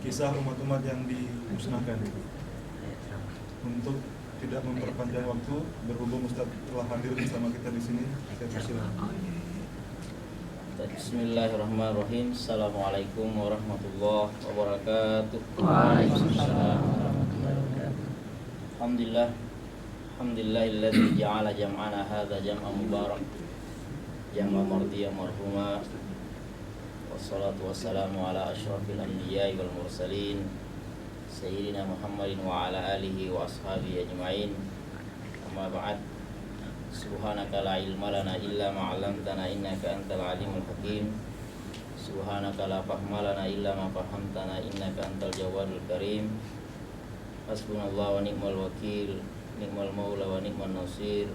kisah umat-umat yang dimusnahkan. Untuk tidak memperpanjang waktu, berhubung Ustadz telah hadir bersama kita di sini, saya persilakan. Bismillahirrahmanirrahim. Assalamualaikum warahmatullahi wabarakatuh. Waalaikumsalam. Alhamdulillah. Alhamdulillahilladzi ja'ala jam'ana hadza jam'an mubarak, jam'an mardiyyan marhuma. Wassalatu wassalamu ala asyrafil anbiya'i wal mursalin, sayyidina Muhammadin wa ala alihi wa ashabihi ajma'in. Amma ba'd. Subhanaka la ilma lana illa ma 'allamtana innaka antal alimul hakim. Subhanaka la fahma lana illa ma fahamtana innaka antal jawadul karim. Hasbunallahu wa ni'mal wakil, ni'mal maula wa ni'man nasir.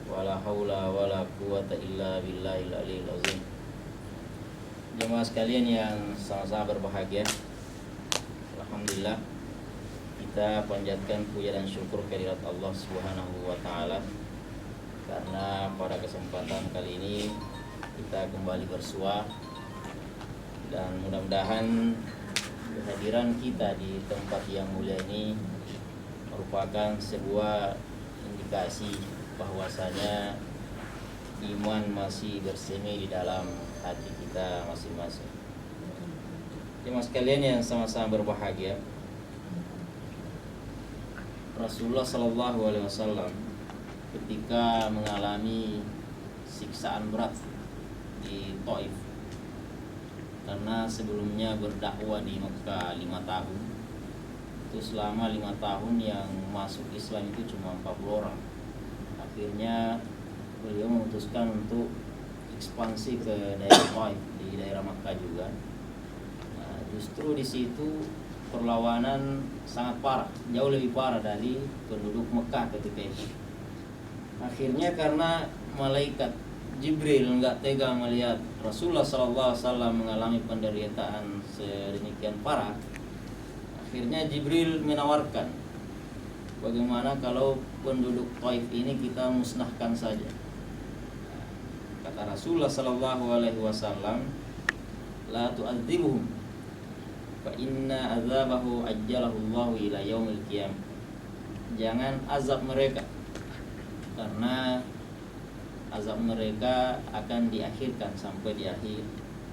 Wa la haula wa la quwata illa billahil aliyil azim. Jemaah sekalian yang sama-sama berbahagia, alhamdulillah kita panjatkan puja dan syukur kehadirat Allah Subhanahu wa taala, karena pada kesempatan kali ini kita kembali bersua, dan mudah-mudahan kehadiran kita di tempat yang mulia ini merupakan sebuah indikasi bahwasanya iman masih bersemi di dalam hati kita masing-masing. Jemaah sekalian yang sama-sama berbahagia, Rasulullah Shallallahu Alaihi Wasallam ketika mengalami siksaan berat di Taif, karena sebelumnya berdakwah di Mekah 5 tahun, itu selama 5 tahun yang masuk Islam itu cuma 40 orang. Akhirnya beliau memutuskan untuk ekspansi ke daerah Taif, di daerah Mekah juga. Nah, justru di situ perlawanan sangat parah, jauh lebih parah dari penduduk Mekah ketika itu. Akhirnya karena malaikat Jibril nggak tega melihat Rasulullah SAW mengalami penderitaan sedemikian parah, akhirnya Jibril menawarkan, bagaimana kalau penduduk Taif ini kita musnahkan saja. Kata Rasulullah SAW, la tu'adzibuhum fa inna azabahu ajjalahu Allahu ila yaumil qiyamah. Jangan azab mereka, karena azab mereka akan diakhirkan sampai di akhir,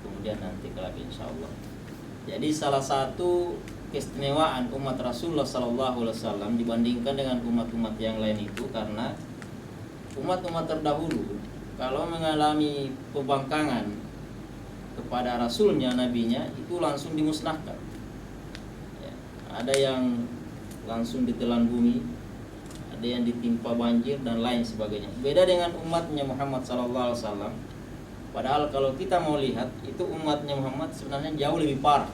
kemudian nanti kelak insyaallah. Jadi salah satu keistimewaan umat Rasulullah SAW dibandingkan dengan umat-umat yang lain itu, karena umat-umat terdahulu kalau mengalami pembangkangan kepada Rasulnya, Nabinya, itu langsung dimusnahkan ya, ada yang langsung ditelan bumi, ada yang ditimpa banjir dan lain sebagainya. Beda dengan umatnya Muhammad SAW. Padahal kalau kita mau lihat, itu umatnya Muhammad sebenarnya jauh lebih parah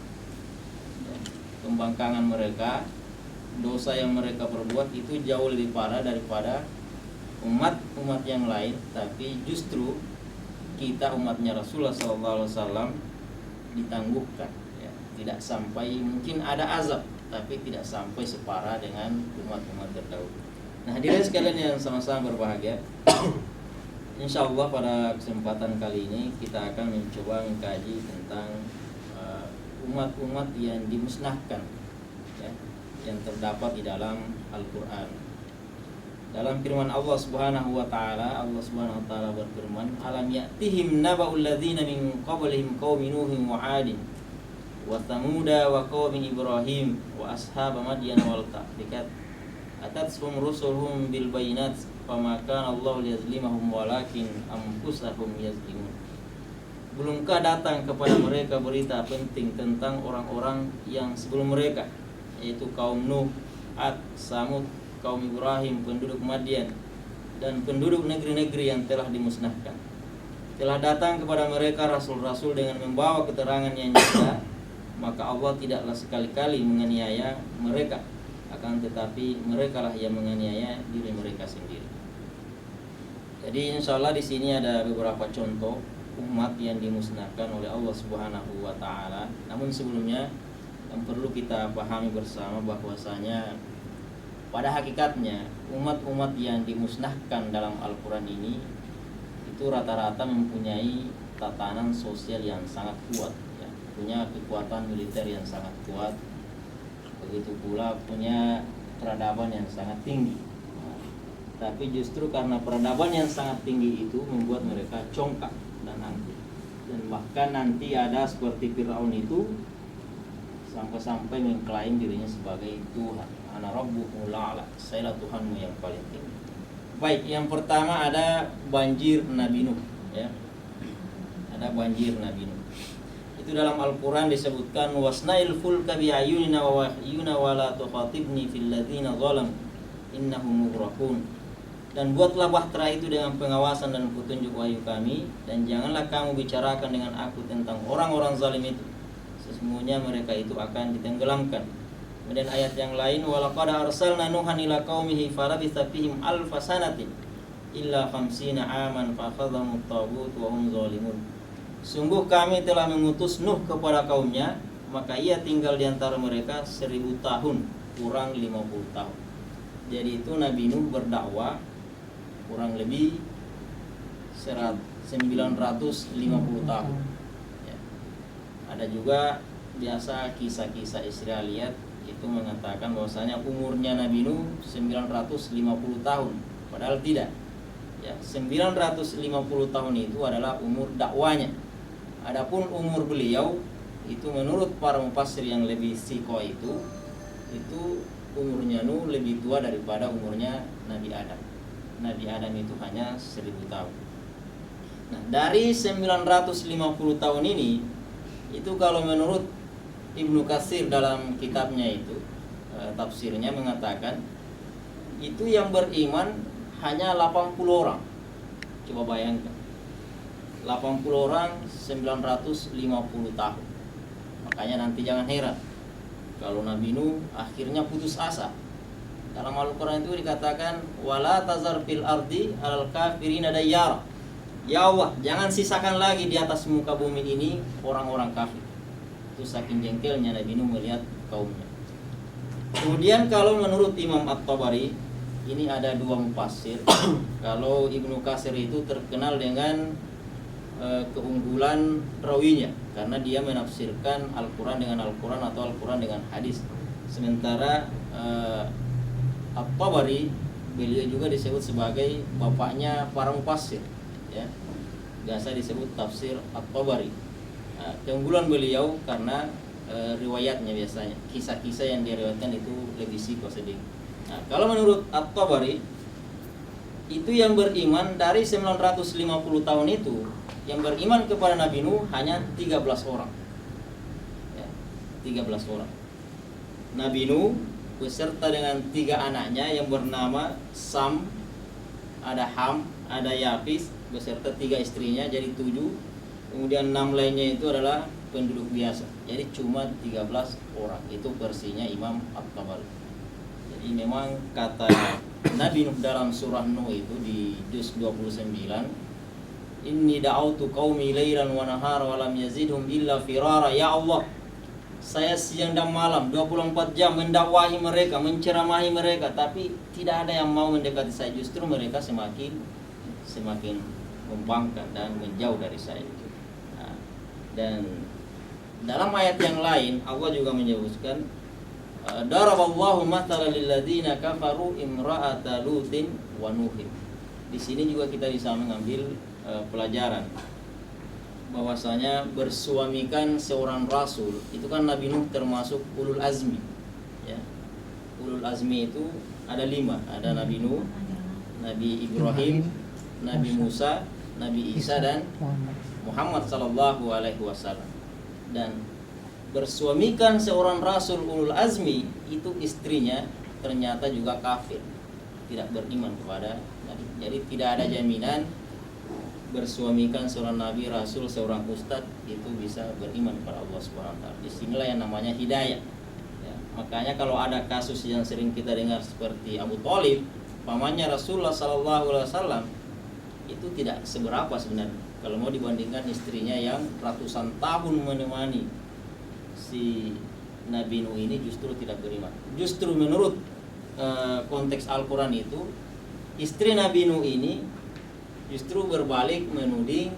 ya, pembangkangan mereka, dosa yang mereka perbuat itu jauh lebih parah daripada umat-umat yang lain. Tapi justru kita umatnya Rasulullah SAW ditangguhkan ya, tidak sampai, mungkin ada azab tapi tidak sampai separah dengan umat-umat terdahulu. Nah, hadirin sekalian yang sama-sama berbahagia, insyaallah pada kesempatan kali ini kita akan mencoba mengkaji tentang umat-umat yang dimusnahkan ya, yang terdapat di dalam Al-Quran. Dalam firman Allah Subhanahu wa taala, Allah Subhanahu wa taala berfirman, "Alam ya'tihim naba'ul ladzina min qablihim qaumi Nuhin wa 'adin wa Thamuda wa qaumi Ibrahim wa ashab Madyan wal Ta'fikat atatsum rusuluhum bil bayinat fama kana Allah liyazlimahum walakin anfusahum yazlimun." Belumkah datang kepada mereka berita penting tentang orang-orang yang sebelum mereka, yaitu kaum Nuh, Ad, Samud, kaum Ibrahim, penduduk Madian, dan penduduk negeri-negeri yang telah dimusnahkan. Telah datang kepada mereka rasul-rasul dengan membawa keterangan yang nyata, maka Allah tidaklah sekali-kali menganiaya mereka, akan tetapi merekalah yang menganiaya diri mereka sendiri. Jadi insyaallah di sini ada beberapa contoh umat yang dimusnahkan oleh Allah Subhanahu wa taala. Namun sebelumnya yang perlu kita pahami bersama bahwasanya pada hakikatnya umat-umat yang dimusnahkan dalam Al-Quran ini itu rata-rata mempunyai tatanan sosial yang sangat kuat ya. punya kekuatan militer yang sangat kuat, begitu pula punya peradaban yang sangat tinggi. Nah, tapi justru karena peradaban yang sangat tinggi itu membuat mereka congkak dan angkuh. Dan bahkan nanti ada seperti Fir'aun itu sampai-sampai mengklaim dirinya sebagai Tuhan. Ana rabbukumul a'la, sayalah Tuhanmu yang paling tinggi. Baik, yang pertama ada banjir Nabi Nuh, ya. Ada banjir Nabi Nuh. Itu dalam Al-Qur'an disebutkan wasnail fulka bi'ayunina wa wahyuna wa la tuqatibni fil ladzina zalamu innahum mughraqun. Dan buatlah bahtera itu dengan pengawasan dan petunjuk wahyu kami, dan janganlah kamu bicarakan dengan aku tentang orang-orang zalim itu, sesungguhnya mereka itu akan ditenggelamkan. Kemudian ayat yang lain, walaqad arsalna nuhan ila qaumihi falabitha fihim alfa sanatin illa 50 aman fa akhadhahum at-taghut wa hum zalimun. Sungguh kami telah mengutus Nuh kepada kaumnya, maka ia tinggal di antara mereka 1000 tahun kurang 50 tahun. Jadi itu Nabi Nuh berdakwah kurang lebih 950 tahun, ya. Ada juga biasa kisah-kisah Israiliyat itu mengatakan bahwasanya umurnya Nabi Nuh 950 tahun, padahal tidak. Ya, 950 tahun itu adalah umur dakwanya. Adapun umur beliau itu menurut para mufassir yang lebih siko itu umurnya Nuh lebih tua daripada umurnya Nabi Adam. Nabi Adam itu hanya 1000 tahun. Nah, dari 950 tahun ini, itu kalau menurut Ibnu Katsir dalam kitabnya itu, tafsirnya mengatakan itu yang beriman hanya 80 orang. Coba bayangkan, 80 orang 950 tahun. Makanya nanti jangan heran kalau Nabi Nuh akhirnya putus asa. Dalam Al-Quran itu dikatakan wala tazar fil ardi alal kafirina dayyara. Ya Allah, jangan sisakan lagi di atas muka bumi ini orang-orang kafir. Itu saking jengkelnya Nabi Nuh melihat kaumnya. Kemudian kalau menurut Imam At-Tabari, ini ada dua mufassir. Kalau Ibnu Katsir itu terkenal dengan keunggulan rawinya, karena dia menafsirkan Al-Quran dengan Al-Quran atau Al-Quran dengan hadis. Sementara At-Tabari, beliau juga disebut sebagai bapaknya para mufassir, ya. Biasa disebut tafsir At-Tabari. Keunggulan beliau karena riwayatnya biasanya, kisah-kisah yang diriwayatkan itu lebih siko sedikit. Nah, kalau menurut At-Tabari, itu yang beriman dari 950 tahun itu, yang beriman kepada Nabi Nuh hanya 13 orang, ya, 13 orang. Nabi Nuh beserta dengan 3 anaknya yang bernama Sam, ada Ham, ada Yafis, beserta 3 istrinya, jadi 7. Kemudian 6 lainnya itu adalah penduduk biasa, jadi cuma 13 orang. Itu versinya Imam At-Tabari. Jadi memang kata Nabi Nuh dalam surah Nuh itu di juz 29, inni da'autu qaumi lailan wa nahara wa lam yazidhum illa firara. Ya Allah, saya siang dan malam 24 jam mendakwahi mereka, menceramahi mereka, tapi tidak ada yang mau mendekati saya. Justru mereka semakin membangkang dan menjauh dari saya. Nah, dan dalam ayat yang lain Allah juga menyebutkan daraballahu mathalan lil ladzina kafaru imra'ata lutin wa nuhin. Di sini juga kita bisa mengambil pelajaran bahwasanya bersuamikan seorang rasul itu kan Nabi Nuh termasuk ulul azmi, ya. Ulul azmi itu ada 5, ada Nabi Nuh, Nabi Ibrahim, Nabi Musa, Nabi Isa, dan Muhammad sallallahu alaihi wasallam. Dan bersuamikan seorang rasul ulul azmi itu istrinya ternyata juga kafir, tidak beriman kepada Nabi. Jadi tidak ada jaminan bersuamikan seorang nabi, rasul, seorang ustadz itu bisa beriman kepada Allah Subhanahu wa taala. Disinilah yang namanya hidayah, ya. Makanya kalau ada kasus yang sering kita dengar seperti Abu Thalib, pamannya Rasulullah sallallahu alaihi wasallam, itu tidak seberapa sebenarnya kalau mau dibandingkan istrinya yang ratusan tahun menemani si Nabi Nuh ini justru tidak beriman. Justru menurut konteks Al-Quran itu, istri Nabi Nuh ini justru berbalik menuding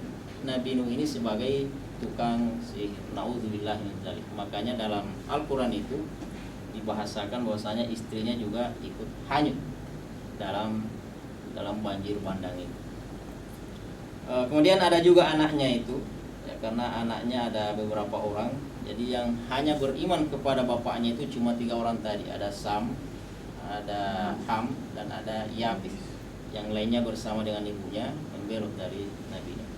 Nabi Nuh ini sebagai tukang sihir. Nauzubillah min dzalik. Makanya dalam Al-Qur'an itu dibahasakan bahwasanya istrinya juga ikut hanyut dalam banjir bandang itu. Kemudian ada juga anaknya itu, ya, karena anaknya ada beberapa orang. Jadi yang hanya beriman kepada bapaknya itu cuma 3 orang tadi. Ada Sam, ada Ham, dan ada Yafis. Yang lainnya bersama dengan ibunya membelot dari Nabi Nuh.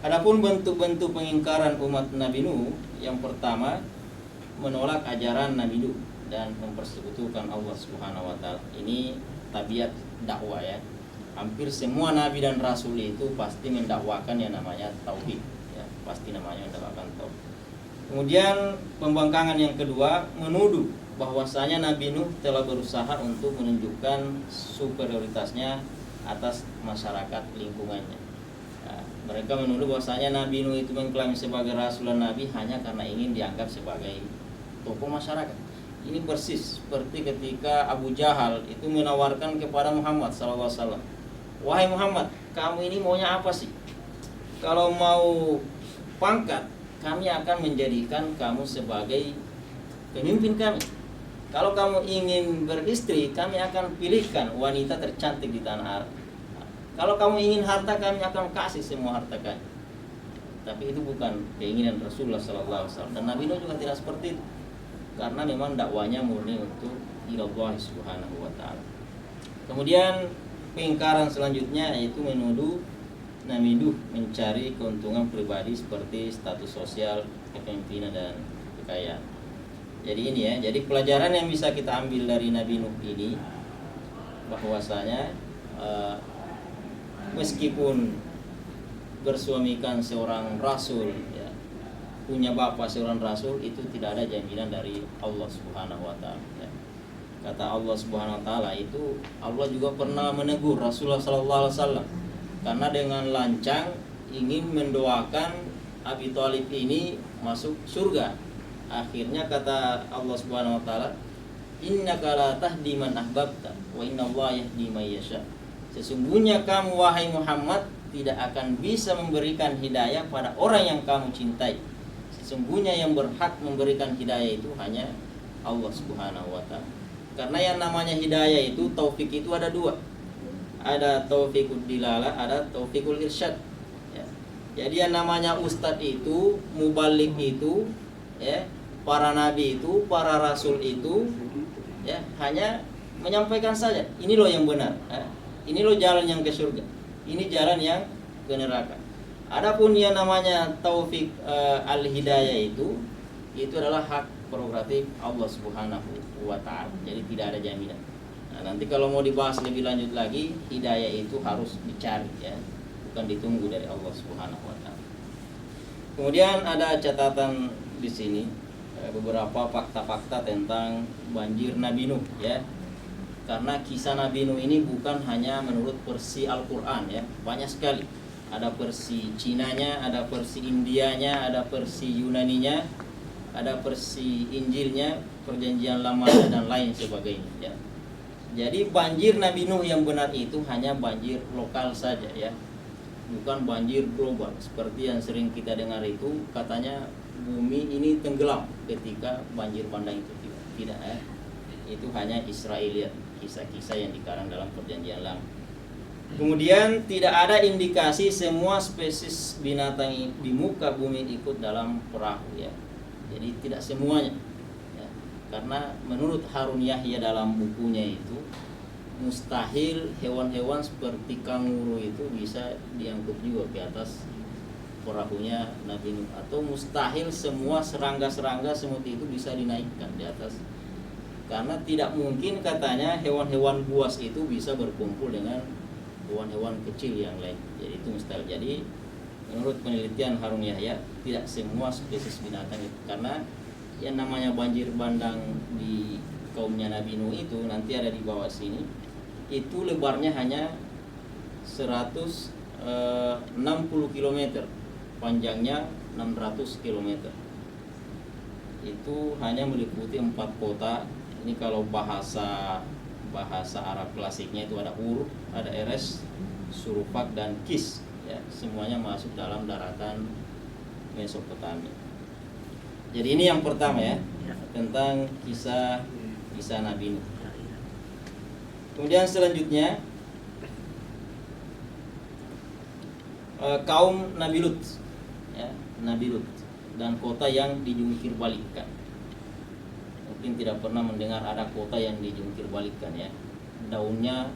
Adapun bentuk-bentuk pengingkaran umat Nabi Nuh, yang pertama menolak ajaran Nabi Nuh dan mempersekutukan Allah Subhanahu wa taala. Ini tabiat dakwah ya. Hampir semua nabi dan rasul itu pasti mendakwakan yang namanya tauhid ya, pasti namanya mendakwakan tauhid. Kemudian pembangkangan yang kedua menuduh bahwasanya Nabi Nuh telah berusaha untuk menunjukkan superioritasnya atas masyarakat lingkungannya. Nah, mereka menuduh bahwasanya Nabi Nuh itu mengklaim sebagai rasul dan nabi hanya karena ingin dianggap sebagai tokoh masyarakat. Ini persis seperti ketika Abu Jahal itu menawarkan kepada Muhammad SAW, "Wahai Muhammad, kamu ini maunya apa sih? Kalau mau pangkat, kami akan menjadikan kamu sebagai pemimpin kami. Kalau kamu ingin beristri, kami akan pilihkan wanita tercantik di tanah Arab. Kalau kamu ingin harta, kami akan kasih semua harta kami." Tapi itu bukan keinginan Rasulullah SAW. Dan Nabi Nuh juga tidak seperti itu, karena memang dakwanya murni untuk ilallah subhanahu wa ta'ala. Kemudian pengingkaran selanjutnya yaitu menuduh Nabi Nuh mencari keuntungan pribadi seperti status sosial, kepemimpinan, dan kekayaan. Jadi ini ya, jadi pelajaran yang bisa kita ambil dari Nabi Nuh ini bahwasanya meskipun bersuamikan seorang rasul ya, punya bapak seorang rasul, itu tidak ada jaminan dari Allah Subhanahu wa taala ya. Kata Allah Subhanahu wa taala itu, Allah juga pernah menegur Rasulullah sallallahu alaihi wasallam karena dengan lancang ingin mendoakan Abi Thalib ini masuk surga. Akhirnya kata Allah Subhanahu wa taala, "Innaka la tahdi man ahbabta wa innallaha yahdi may yasha." Sesungguhnya kamu wahai Muhammad tidak akan bisa memberikan hidayah pada orang yang kamu cintai. Sesungguhnya yang berhak memberikan hidayah itu hanya Allah Subhanahu wa taala. Karena yang namanya hidayah itu, taufik itu ada 2. Ada taufikul dilalah, ada taufikul irsyad ya. Jadi yang namanya ustadz itu, mubalik itu ya, para nabi itu, para rasul itu ya, hanya menyampaikan saja, ini loh yang benar ya. Ini loh jalan yang ke surga, ini jalan yang ke neraka. Adapun yang namanya taufik al-hidayah itu adalah hak prerogatif Allah Subhanahu wa ta'ala. Jadi tidak ada jaminan. Nah, nanti kalau mau dibahas lebih lanjut lagi, hidayah itu harus dicari ya, bukan ditunggu dari Allah Subhanahu wa ta'ala. Kemudian ada catatan di sini beberapa fakta-fakta tentang banjir Nabi Nuh ya. Karena kisah Nabi Nuh ini bukan hanya menurut versi Al-Qur'an ya, banyak sekali. Ada versi Cinanya, ada versi Indianya, ada versi Yunaninya, ada versi Injilnya, Perjanjian Lama, dan lain sebagainya ya. Jadi banjir Nabi Nuh yang benar itu hanya banjir lokal saja ya, bukan banjir global seperti yang sering kita dengar itu, katanya bumi ini tenggelam ketika banjir bandang itu. Tidak ya. Itu hanya Israeliat, kisah-kisah yang dikarang dalam Perjanjian Lama. Kemudian tidak ada indikasi semua spesies binatang di muka bumi ikut dalam perahu ya. Jadi tidak semuanya ya. Karena menurut Harun Yahya dalam bukunya itu, mustahil hewan-hewan seperti kanguru itu bisa diangkut juga ke atas perahunya Nabi Nuh, atau mustahil semua serangga-serangga semut itu bisa dinaikkan di atas. Karena tidak mungkin katanya hewan-hewan buas itu bisa berkumpul dengan hewan-hewan kecil yang lain. Jadi itu mustahil. Jadi menurut penelitian Harun Yahya, tidak semua spesies binatang itu. Karena yang namanya banjir bandang di kaumnya Nabi Nuh itu nanti ada di bawah sini. Itu lebarnya hanya 160 km, panjangnya 600 km. Itu hanya meliputi 4 kota. Ini kalau bahasa Arab klasiknya itu ada Ur, ada Eres, Surufak, dan Kis ya, semuanya masuk dalam daratan Mesopotamia. Jadi ini yang pertama ya, tentang kisah Nabi Nuh. Kemudian selanjutnya kaum Nabi Lut, ya, Nabi Lut dan kota yang dijungkir balikkan. Mungkin tidak pernah mendengar ada kota yang dijungkir balikkan ya. Daunnya,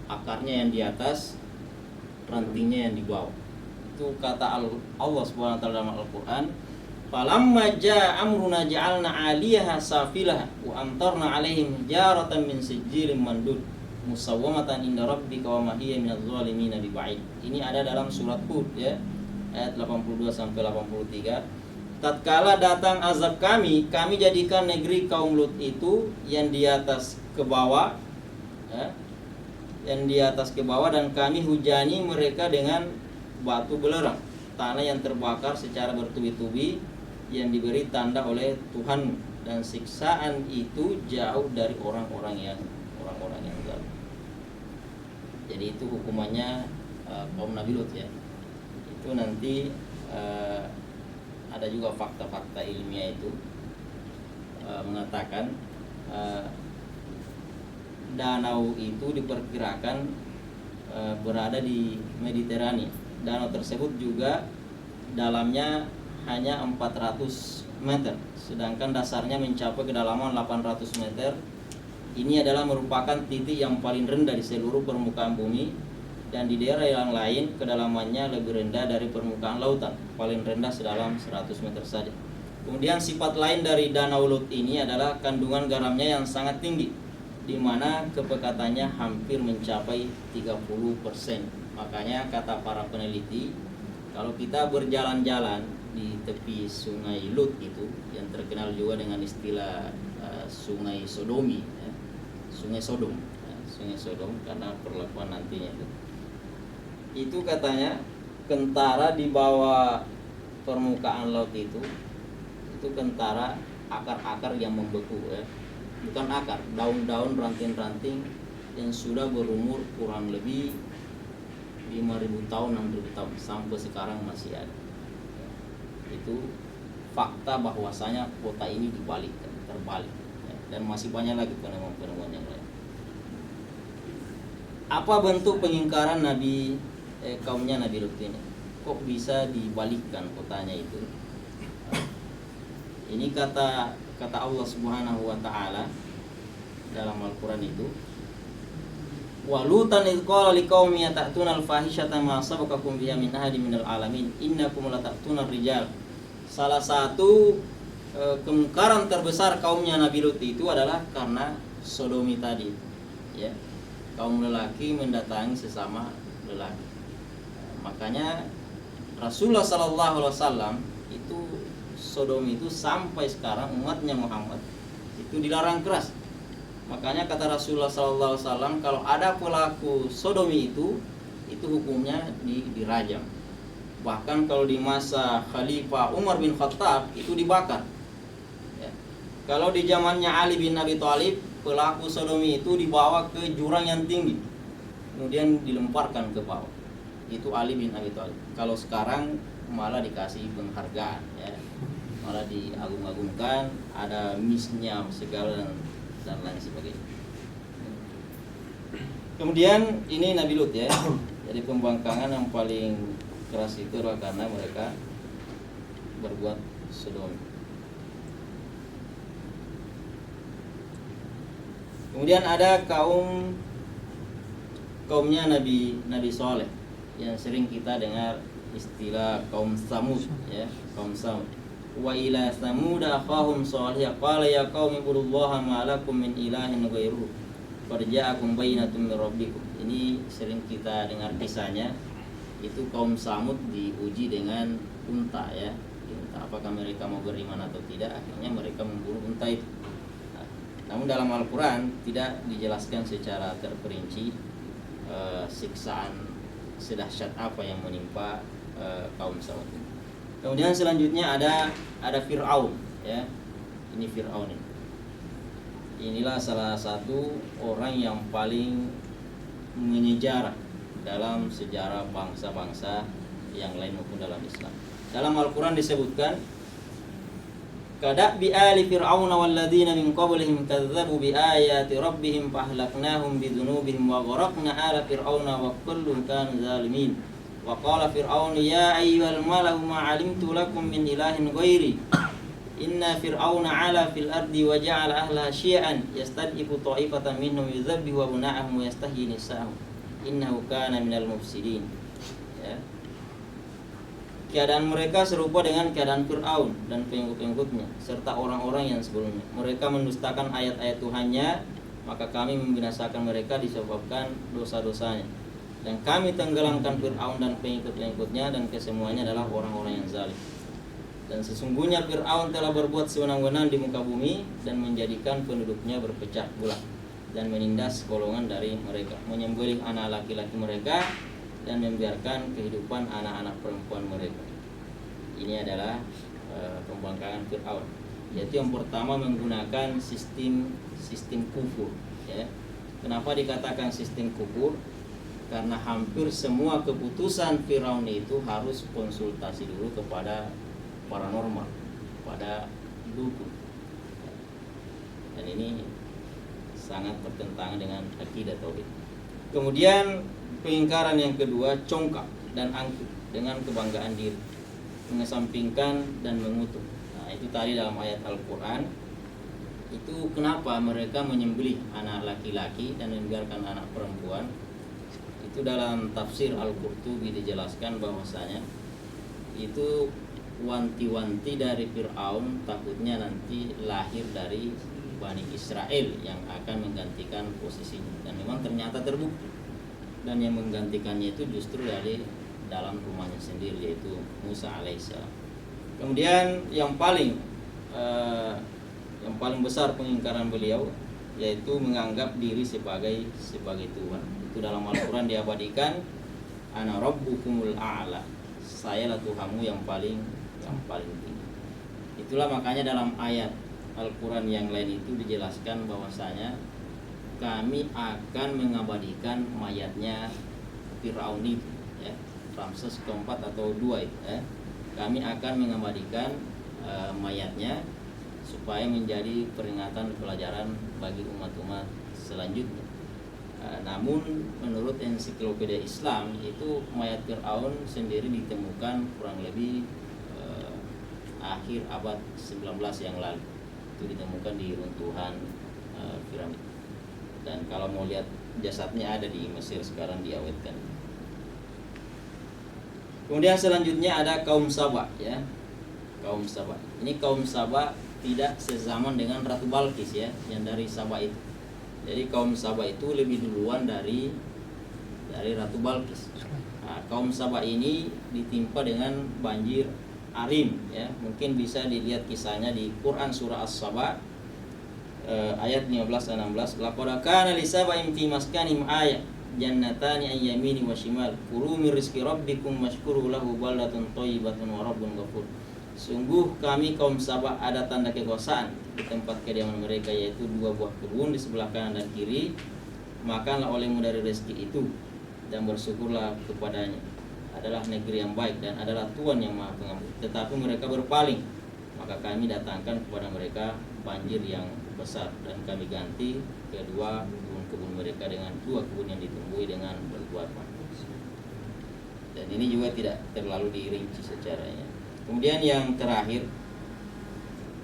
akarnya yang di atas, rantingnya yang di bawah. Itu kata Allah Subhanahu wa taala dalam Al-Qur'an, "Falamma jaa amruna ja'alna 'aliyaha safilaha wa amtarna 'alaihim jaratan min sijilin mandud musawwamatan inda rabbika wa ma hiya minadh dhalimin biba'id." Ini ada dalam surat Hud ya, ayat 82 sampai 83. Tatkala datang azab kami jadikan negeri kaum Lut itu yang di atas ke bawah ya, yang di atas ke bawah, dan kami hujani mereka dengan batu belerang, tanah yang terbakar secara bertubi-tubi yang diberi tanda oleh Tuhan, dan siksaan itu jauh dari orang-orang yang zalim. Jadi itu hukumannya kaum Nabi Lut ya. Itu nanti ada juga fakta-fakta ilmiah itu mengatakan danau itu diperkirakan berada di Mediterania. Danau tersebut juga dalamnya hanya 400 meter, sedangkan dasarnya mencapai kedalaman 800 meter. Ini adalah merupakan titik yang paling rendah di seluruh permukaan bumi, dan di daerah yang lain kedalamannya lebih rendah dari permukaan lautan, paling rendah sedalam 100 meter saja. Kemudian sifat lain dari Danau Lut ini adalah kandungan garamnya yang sangat tinggi, di mana kepekatannya hampir mencapai 30%. Makanya kata para peneliti, kalau kita berjalan-jalan di tepi sungai Lut itu, yang terkenal juga dengan istilah sungai Sodomi ya, sungai Sodom ya, sungai Sodom karena perlakuan nantinya itu katanya kentara di bawah permukaan laut itu kentara akar-akar yang membeku ya, bukan akar, daun-daun, ranting-ranting yang sudah berumur kurang lebih 5.000 tahun, 6.000 tahun, sampai sekarang masih ada. Itu fakta bahwasanya kota ini terbalik ya, dan masih banyak lagi penemuan-penemuan yang lain. Apa bentuk pengingkaran kaumnya Nabi Lut ini? Kok bisa dibalikkan kotanya itu? Ini kata Allah Subhanahu wa taala dalam Al-Qur'an itu, wa lutan idz qala liqaumi ta'tuna al-fahishata ma sabaqakum biha min ahadin minal alamin innakum lata'tuna ar-rijal. Salah satu kemungkaran terbesar kaumnya Nabi Lut itu adalah karena sodomi tadi ya. Kaum lelaki mendatangi sesama lelaki. Makanya Rasulullah sallallahu alaihi wasallam itu sodomi itu sampai sekarang umatnya Muhammad itu dilarang keras. Makanya kata Rasulullah sallallahu alaihi wasallam, kalau ada pelaku sodomi itu hukumnya dirajam. Bahkan kalau di masa Khalifah Umar bin Khattab itu dibakar. Ya. Kalau di zamannya Ali bin Abi Thalib, pelaku sodomi itu dibawa ke jurang yang tinggi, kemudian dilemparkan ke bawah. Itu Ali bin Abi Thalib. Kalau sekarang malah dikasih penghargaan ya, malah diagung-agungkan, ada misnya segala dan lain sebagainya. Kemudian ini Nabi Lut ya. Jadi pembangkangan yang paling keras itu adalah karena mereka berbuat sodomi. Kemudian ada kaumnya Nabi Saleh yang sering kita dengar istilah kaum Samud ya, kaum Samud. Wa ila Samud akhahum Salih qala ya qaumi ibudullaha ma lakum min ilahin ghairuhu qad ja'akum bayyinatun min rabbikum. Ini sering kita dengar kisahnya. Itu kaum Samud diuji dengan unta ya. Unta, apakah mereka mau beriman atau tidak? Akhirnya mereka memburu unta itu. Namun dalam Al-Quran tidak dijelaskan secara terperinci siksaan sedahsyat apa yang menimpa kaum Samud. Kemudian selanjutnya ada Fir'aun ya. Ini Fir'aun ini. Inilah salah satu orang yang paling menyejarah dalam sejarah bangsa-bangsa yang lain maupun dalam Islam. Dalam Al-Quran disebutkan, kada'bi ali fir'auna walladzina min qablihim kadzdzabu bi ayati rabbihim fahlaknahum bidzunubihim wa gharaqna ala fir'auna wa kullun kanu zalimin. Wa qala fir'aunu ya ayyuhal malau ma 'alimtu lakum min ilahin ghairi inna fir'auna 'ala fil ardi wa ja'ala ahlaha syi'an yastad'ifu ta'ifatan minhum yudhabbihu abna'ahum wa yastahyi nisa'ahum innahu kana minal mufsidin. Ya. Keadaan mereka serupa dengan keadaan Fir'aun dan pengikut-pengikutnya serta orang-orang yang sebelumnya. Mereka mendustakan ayat-ayat Tuhannya, maka kami membinasakan mereka disebabkan dosa-dosanya. Dan kami tenggelamkan Fir'aun dan pengikut-pengikutnya, dan kesemuanya adalah orang-orang yang zalim. Dan sesungguhnya Fir'aun telah berbuat sewenang-wenang di muka bumi dan menjadikan penduduknya berpecah belah dan menindas golongan dari mereka, menyembelih anak laki-laki mereka dan membiarkan kehidupan anak-anak perempuan mereka. Ini adalah pembangkangan Fir'aun. Yaitu yang pertama menggunakan sistem kufur. Ya. Kenapa dikatakan sistem kufur? Karena hampir semua keputusan Fir'aun itu harus konsultasi dulu kepada paranormal, pada dukun. Dan ini sangat bertentangan dengan akidah tauhid. Kemudian pengingkaran yang kedua, congkak dan angkuh dengan kebanggaan diri, mengesampingkan dan mengutuk. Nah, itu tadi dalam ayat Al-Quran. Itu kenapa mereka menyembelih anak laki-laki dan membiarkan anak perempuan. Itu dalam tafsir Al-Qurtubi dijelaskan bahwasanya itu wanti-wanti dari Fir'aun, takutnya nanti lahir dari Bani Israel yang akan menggantikan posisinya. Dan memang ternyata terbukti. Dan yang menggantikannya itu justru dari dalam rumahnya sendiri, yaitu Musa alaihissalam. Kemudian yang paling besar pengingkaran beliau yaitu menganggap diri sebagai Tuhan. Itu dalam Al-Quran diabadikan, ana rabbukumul a'la, sayalah Tuhanmu yang paling tinggi. Itulah makanya dalam ayat Al-Quran yang lain itu dijelaskan bahwasanya kami akan mengabadikan mayatnya Fir'aun itu, ya, Ramses keempat atau 2 itu, ya. Kami akan mengabadikan mayatnya supaya menjadi peringatan pelajaran bagi umat-umat selanjutnya. Namun menurut ensiklopedia Islam itu mayat Fir'aun sendiri ditemukan kurang lebih akhir abad 19 yang lalu. Itu ditemukan di runtuhan piramid. Dan kalau mau lihat jasadnya ada di Mesir sekarang, diawetkan. Kemudian selanjutnya ada kaum Saba, ya. Kaum Saba. Ini kaum Saba tidak sezaman dengan Ratu Balkis, ya, yang dari Saba itu. Jadi kaum Saba itu lebih duluan dari Ratu Balkis. Nah, kaum Saba ini ditimpa dengan banjir arim, ya. Mungkin bisa dilihat kisahnya di Quran surah As-Saba ayat 15-16. Laqad kana li sab'in fi maskanihim ayat jannatani an yamini wa shimal kulu min rizqi rabbikum washkuru lahu baldatun thayyibatun wa rabbun ghafur. Sungguh kami kaum Saba ada tanda kekuasaan di tempat kediaman mereka, yaitu 2 buah kebun di sebelah kanan dan kiri. Makanlah olehmu dari rezeki itu dan bersyukurlah kepadanya. Adalah negeri yang baik dan adalah Tuhan yang Maha Pengampun. Tetapi mereka berpaling, maka kami datangkan kepada mereka banjir yang besar dan kami ganti kedua kebun mereka dengan 2 kebun yang ditumbuhi dengan berbuah. Dan ini juga tidak terlalu dirinci secaranya. Kemudian yang terakhir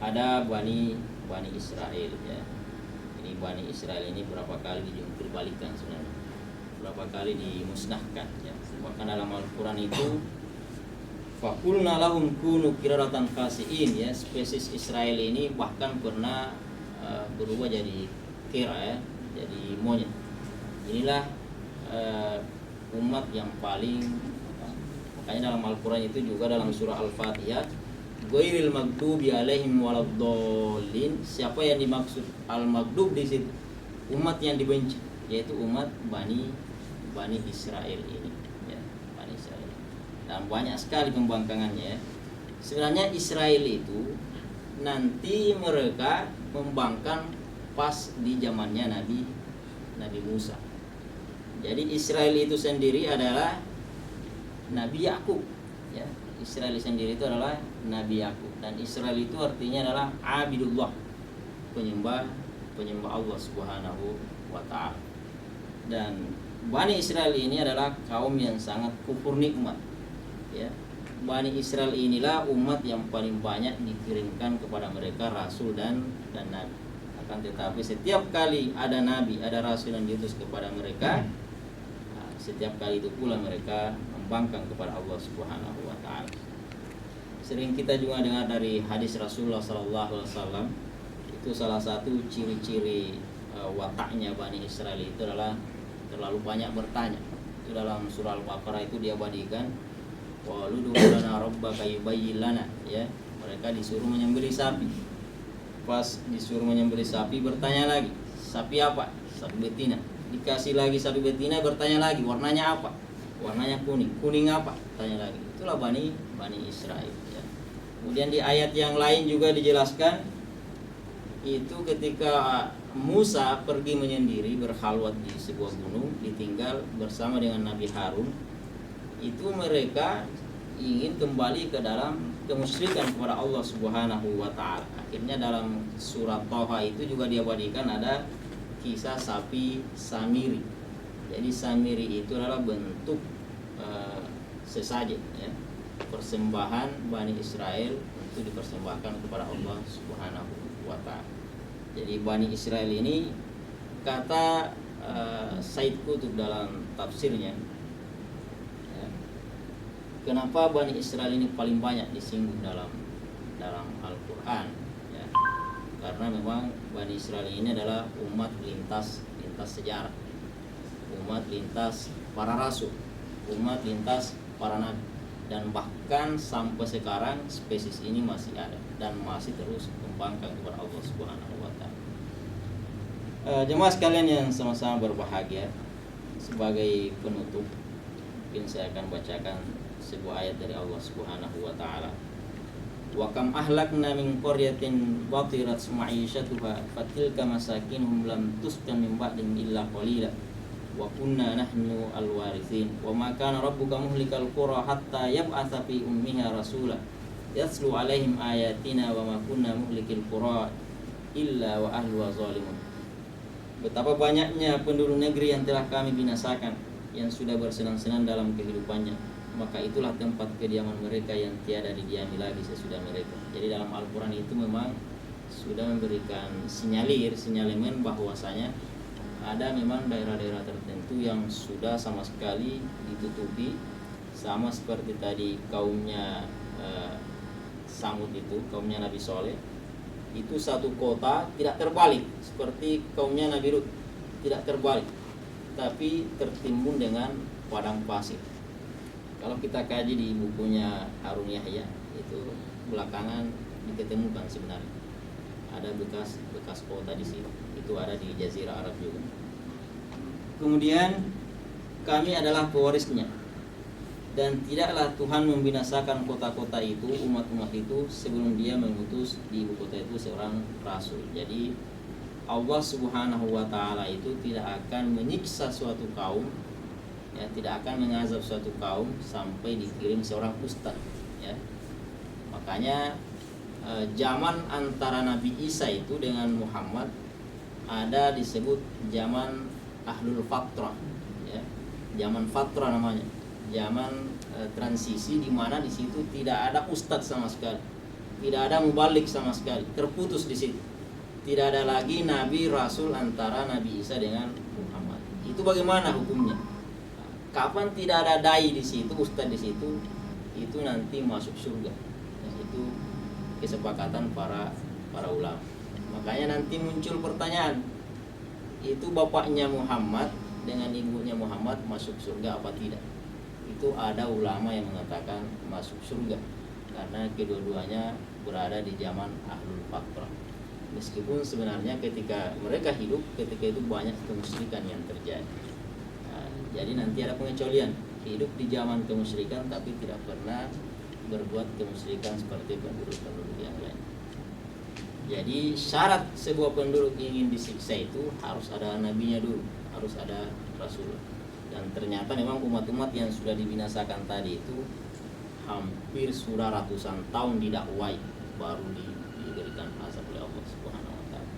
ada Bani Israel, ya. Ini Bani Israel ini berapa kali dijungkir balikan sebenarnya, berapa kali dimusnahkan, ya. Bahkan dalam Al-Quran itu faqulna lahum kunu qiradatan khasi'in, ya. Spesies Israel ini bahkan pernah berubah jadi kera, ya, jadi monyet. Inilah umat yang paling, makanya dalam Al-Quran itu juga dalam surah Al-Fatihah, ghairil maghdubi alaihim waladdallin. Siapa yang dimaksud al-maghdub di situ? Umat yang dibenci, yaitu umat Bani Israel ini, ya, Bani Israel. Dan banyak sekali pembangkangannya, ya. Sebenarnya Israel itu nanti mereka membangkang pas di zamannya Nabi Musa. Jadi Israel itu sendiri adalah Nabi Yakub, ya. Israel sendiri itu adalah Nabi Yakub, dan Israel itu artinya adalah abidullah, penyembah Allah Subhanahu wa ta'ala. Dan Bani Israel ini adalah kaum yang sangat kufur nikmat, ya. Bani Israel inilah umat yang paling banyak dikirimkan kepada mereka rasul dan nabi. Akan tetapi setiap kali ada nabi, ada rasul yang diutus kepada mereka, setiap kali itu pula mereka membangkang kepada Allah Subhanahu wa ta'ala. Sering kita juga dengar dari hadis Rasulullah sallallahu alaihi wasallam, itu salah satu ciri-ciri wataknya Bani Israel itu adalah terlalu banyak bertanya. Itu dalam surah Al-Baqarah itu dia badikan, waludu lana rabbaka yubayyin lana, ya. Mereka disuruh menyembelih sapi. Pas disuruh menyembelih sapi, bertanya lagi, sapi apa? Sapi betina. Dikasih lagi sapi betina, bertanya lagi, warnanya apa? Warnanya kuning. Kuning apa? Tanya lagi. Itulah Bani Israel, ya. Kemudian di ayat yang lain juga dijelaskan, itu ketika Musa pergi menyendiri berkhalwat di sebuah gunung, ditinggal bersama dengan Nabi Harun, itu mereka ingin kembali ke dalam kemusyrikan kepada Allah Subhanahu wa ta'ala. Akhirnya dalam surat Thaha itu juga dia badikan ada kisah sapi Samiri. Jadi Samiri itu adalah bentuk sesajen, ya, persembahan Bani Israel untuk dipersembahkan kepada Allah Subhanahu wa ta'ala. Jadi Bani Israel ini, kata Said Qutb dalam tafsirnya, ya, kenapa Bani Israel ini paling banyak disinggung dalam Al-Quran, ya? Karena memang Bani Israel ini adalah umat lintas sejarah, umat lintas para rasul, umat lintas para nabi, dan bahkan sampai sekarang spesies ini masih ada dan masih terus membangkang kepada Allah Subhanahu wa ta'ala. Jemaah sekalian yang sama-sama berbahagia, sebagai penutup mungkin saya akan bacakan sebuah ayat dari Allah Subhanahu wa ta'ala. Wa kam ahlakna min qaryatin batirat ma'isyatuha fatilka masakinuhum lam tuskan min ba'dihim illa qalila wa kunna nahnu alwarithin wa ma kana rabbuka muhlikal qura hatta yab'atsa fi ummiha rasula yatslu alaihim ayatina wa ma kunna muhlikil qura illa wa ahluha zalimun. Betapa banyaknya penduduk negeri yang telah kami binasakan, yang sudah bersenang-senang dalam kehidupannya, maka itulah tempat kediaman mereka yang tiada didiami lagi sesudah mereka. Jadi dalam Al-Quran itu memang sudah memberikan sinyalemen bahwasanya ada memang daerah-daerah tertentu yang sudah sama sekali ditutupi, sama seperti tadi kaumnya Samud itu, kaumnya Nabi Soleh. Itu satu kota tidak terbalik seperti kaumnya Nabi Lut, tidak terbalik, tapi tertimbun dengan padang pasir. Kalau kita kaji di bukunya Harun Yahya, itu belakangan diketemukan sebenarnya ada bekas kota di situ. Itu ada di Jazirah Arab juga. Kemudian kami adalah pewarisnya, dan tidaklah Tuhan membinasakan kota-kota itu, umat-umat itu, sebelum dia mengutus di ibu kota itu seorang rasul. Jadi Allah Subhanahu wa ta'ala itu tidak akan menyiksa suatu kaum, ya, tidak akan mengazab suatu kaum sampai dikirim seorang ustaz, ya. Makanya zaman antara Nabi Isa itu dengan Muhammad ada disebut zaman Ahlul Fatrah, ya. Zaman Fatrah namanya, zaman transisi, di mana di situ tidak ada ustadz sama sekali, tidak ada mubalik sama sekali, terputus di situ. Tidak ada lagi nabi rasul antara Nabi Isa dengan Muhammad. Itu bagaimana hukumnya? Kapan tidak ada dai di situ, ustadz di situ, itu nanti masuk surga. Dan itu kesepakatan para ulama. Makanya nanti muncul pertanyaan, itu bapaknya Muhammad dengan ibunya Muhammad masuk surga apa tidak? Itu ada ulama yang mengatakan masuk surga, karena kedua-duanya berada di zaman Ahlul Fatrah. Meskipun sebenarnya ketika mereka hidup, ketika itu banyak kemusyrikan yang terjadi. Nah, jadi nanti ada pengecualian, hidup di zaman kemusyrikan tapi tidak pernah berbuat kemusyrikan seperti penduduk-penduduk yang lain. Jadi syarat sebuah penduduk ingin disiksa itu harus ada nabinya dulu, harus ada rasul. Dan ternyata memang umat-umat yang sudah dibinasakan tadi itu hampir sudah ratusan tahun didakwai baru diberikan azab oleh Allah Subhanahu wa taala.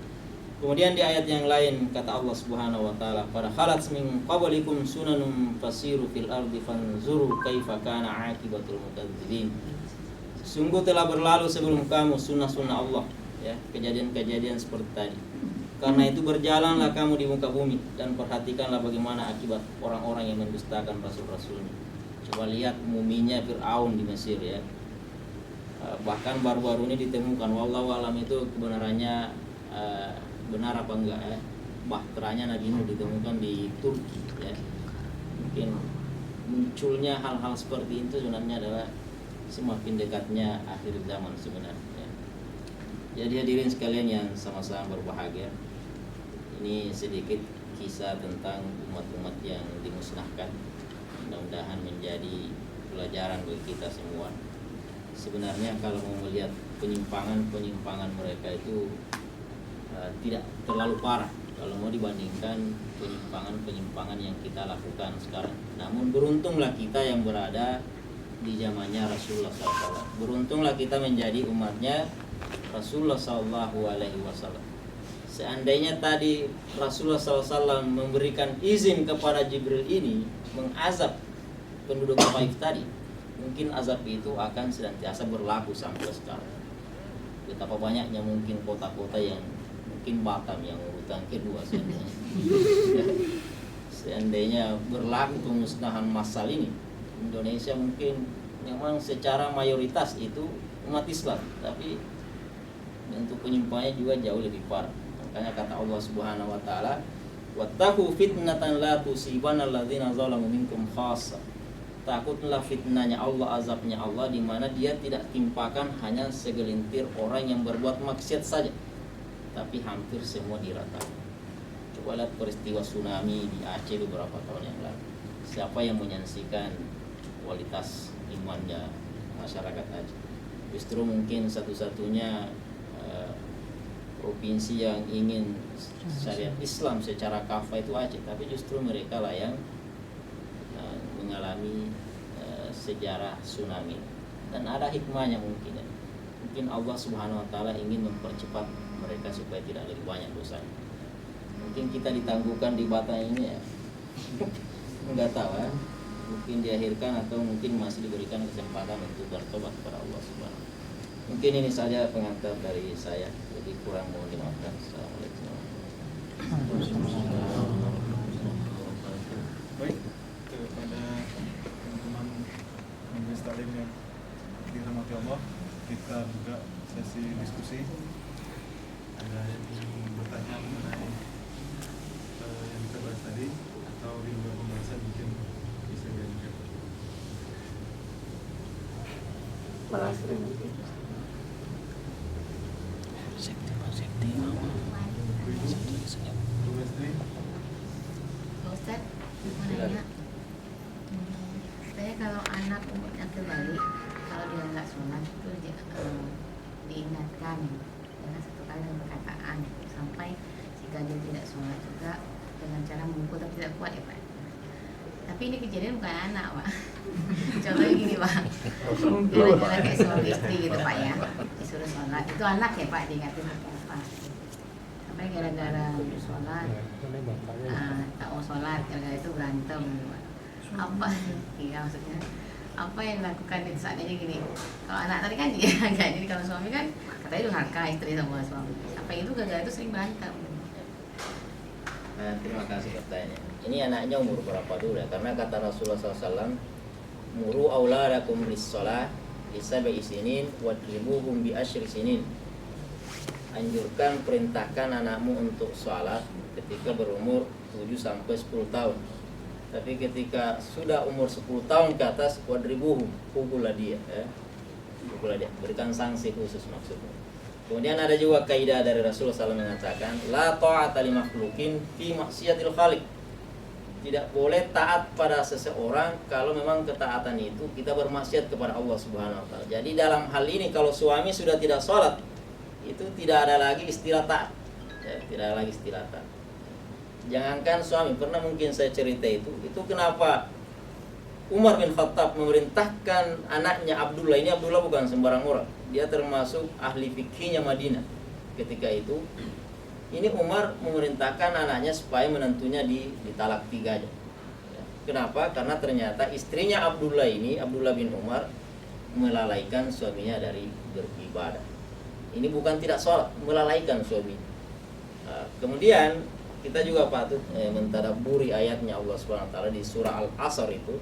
Kemudian di ayat yang lain kata Allah Subhanahu wa taala, "Qad khalat min qablikum sunanun fasiru fil ardi fanzuru kaifa kana aqibatul mukadzibin." Sungguh telah berlalu sebelum kamu sunnah-sunnah Allah, ya, kejadian-kejadian seperti tadi. Karena itu berjalanlah kamu di muka bumi dan perhatikanlah bagaimana akibat orang-orang yang mendustakan rasul-rasulnya. Coba lihat muminya Fir'aun di Mesir, ya. Bahkan baru-baru ini ditemukan, wallahu alam itu kebenarannya benar apa enggak, ya. Bahteranya Nabi Nuh ditemukan di Turki, ya. Mungkin munculnya hal-hal seperti itu sebenarnya adalah semakin dekatnya akhir zaman sebenarnya. Jadi hadirin sekalian yang sama-sama berbahagia, ini sedikit kisah tentang umat-umat yang dimusnahkan. Mudah-mudahan menjadi pelajaran bagi kita semua. Sebenarnya kalau mau melihat penyimpangan mereka itu tidak terlalu parah kalau mau dibandingkan penyimpangan yang kita lakukan sekarang. Namun beruntunglah kita yang berada di zamannya Rasulullah SAW. Beruntunglah kita menjadi umatnya Rasulullah SAW. Seandainya tadi Rasulullah SAW memberikan izin kepada Jibril ini mengazab penduduk Taif tadi, mungkin azab itu akan senantiasa berlaku sampai sekarang. Betapa banyaknya mungkin kota-kota yang mungkin Batam yang urutan kedua seandainya berlaku pemusnahan massal ini, Indonesia mungkin memang secara mayoritas itu umat Islam, tapi untuk penyimpangannya juga jauh lebih parah. Makanya kata Allah Subhanahu wa taala, "Wattaqu fitnatan la tusibanna alladzina zalamu minkum khassa." Takutlah fitnahnya Allah, azabnya Allah, di mana dia tidak timpakan hanya segelintir orang yang berbuat maksiat saja, tapi hampir semua diratakan. Coba lihat peristiwa tsunami di Aceh beberapa tahun yang lalu. Siapa yang menyaksikan kualitas imannya masyarakat Aceh? Justru mungkin satu-satunya provinsi yang ingin syariat Islam secara kafah itu Aceh, tapi justru mereka lah yang mengalami sejarah tsunami. Dan ada hikmahnya mungkin, ya. Mungkin Allah Subhanahu wa taala ingin mempercepat mereka supaya tidak lebih banyak dosanya. Mungkin kita ditangguhkan di Batam ini, ya. Enggak tahu, ya. Mungkin diakhirkan atau mungkin masih diberikan kesempatan untuk bertobat kepada Allah Subhanahu wa taala. Mungkin ini saja pengantar dari saya. Jadi kurang mohon dimaafkan. Assalamualaikum. Baik, kepada teman-teman majelis taklim yang dirahmati Allah, kita buka sesi diskusi. Ada yang ingin bertanya mengenai yang kita bahas tadi atau di luar pembahasan mungkin bisa diajukan. Ustaz, mau nanya. Saya kalau anak umurnya kembali, kalau dia nggak sholat itu diingatkan dengan satu kali dengan perkataan sampai jika dia tidak sholat juga dengan cara memukul tapi tidak kuat, ya Pak. Tapi ini kejadian bukan anak, Pak. Contohnya gini, Pak. Gara-gara kayak suami istri gitu, Pak, ya. Disuruh sholat, itu anak ya Pak, diingatin apa? Sampai gara-gara sholat, tak mau sholat, gara-gara itu berantem. Apa? Iya, maksudnya apa yang dilakukan di saat ini gini? Kalau anak tadi kan dia enggak, jadi kalau suami kan katanya durhaka istri sama suami. Apa itu gara-gara itu sering berantem? Nah, terima kasih pertanyaannya. Ini anaknya umur berapa dulu, ya? Karena kata Rasulullah SAW, "Muru auladakum bis-shalah li sab'i sinin wadribuhum bi asyri sinin." Anjurkan, perintahkan anakmu untuk sholat ketika berumur 7 sampai 10 tahun. Tapi ketika sudah umur 10 tahun ke atas, wadribuhum, pukullah dia, ya. Pukullah dia, berikan sanksi khusus maksudnya. Kemudian ada juga kaidah dari Rasulullah SAW mengatakan, la ta'ata li makhluqin fi maksiatil khaliq. Tidak boleh taat pada seseorang kalau memang ketaatan itu kita bermaksiat kepada Allah Subhanahu wa taala. Jadi dalam hal ini kalau suami sudah tidak sholat, itu tidak ada lagi istilah taat. Ya, tidak ada lagi istilah taat. Jangankan suami, pernah mungkin saya cerita itu kenapa Umar bin Khattab memerintahkan anaknya Abdullah, ini Abdullah bukan sembarang orang, dia termasuk ahli fikihnya Madinah ketika itu. Ini Umar memerintahkan anaknya supaya menantunya ditalak 3 aja. Kenapa? Karena ternyata istrinya Abdullah ini, Abdullah bin Umar, melalaikan suaminya dari beribadah. Ini bukan tidak sholat, melalaikan suami. Kemudian kita juga patut mentadabburi ayatnya Allah Subhanahu wa taala di surah Al-Asr itu,